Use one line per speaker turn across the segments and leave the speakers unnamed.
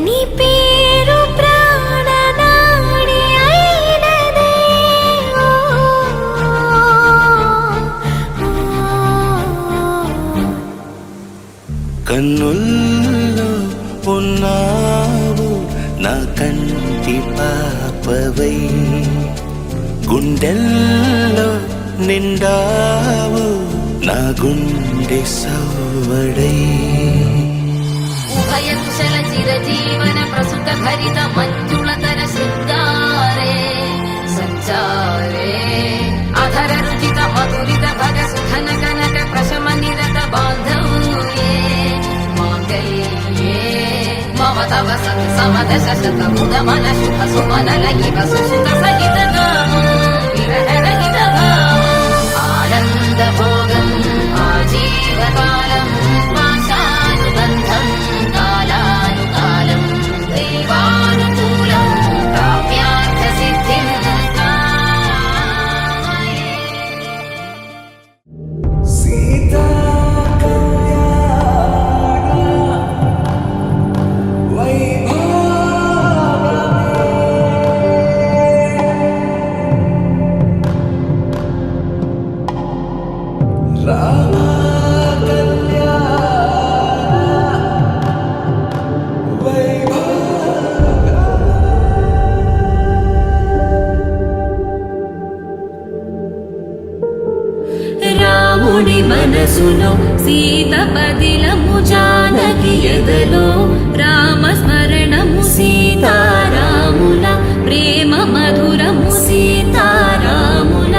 నీ పేరు ప్రాణనాడి అయినదే
కన్నుల్లో ఉన్నావు నా కంటి పాపవై గుండెల్లో నిండావు నా గుండె సవ్వడై
ఉభయ కుశల చిరజీవన ప్రసుత భరిత మంజుళతర శృంగారే సంచారే అధర రుచిత మధురిత భగ సుధన కనక ప్రశమ నిరత బాంధవ్యే మాంగళ్యే మమ తవ సత్ సమదశ శత ముద మన శుభ సుమనల ఇవ సుసుత సహిత నామం విరహరహిత భావం ఆనంద భోగం ఆజీవకాలం పాశానుబంధం కాలానుకాలం దైవానుకూలం కావ్యార్థ సిద్ధిం కామయే.
సీతా కళ్యాణ వైభవమే రామ
రాముడి మనసులో సీత పదిలము జానకి ఎదలో రామ స్మరణము సీతారాముల ప్రేమ మధురము సీతారాముల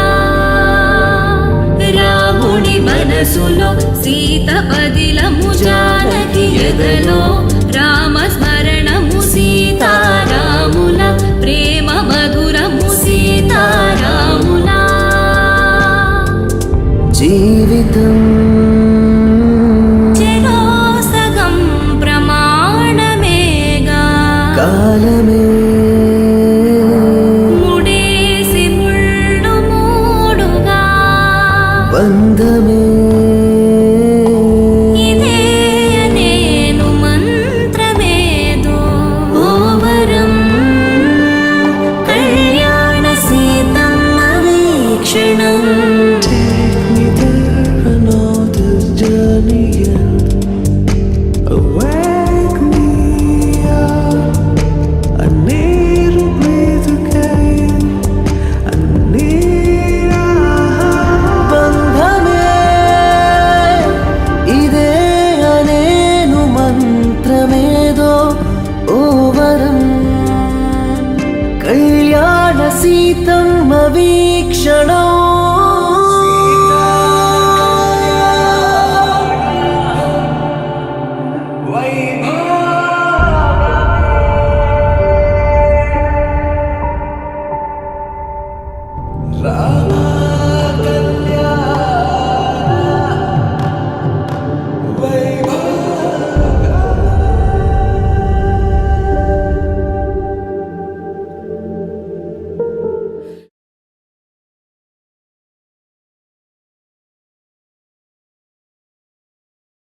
రాముడి మనసులో సీత పదిలము జానకి ఎదలో రామ స్మరణము సీతారాముల ప్రేమ మధురము సీతారాముల
జీవితం
చెరో సగం ప్రమాణమేగా
కాలమే
ముడేసి ముళ్ళు మూడుగా
బంధమే
ఇదే నేను మంత్రమేదో ఓవరం కళ్యాణ సీతమ్మ వీక్షణం
కళ్యాణ సీతమ్మ వీక్షణం వైభవ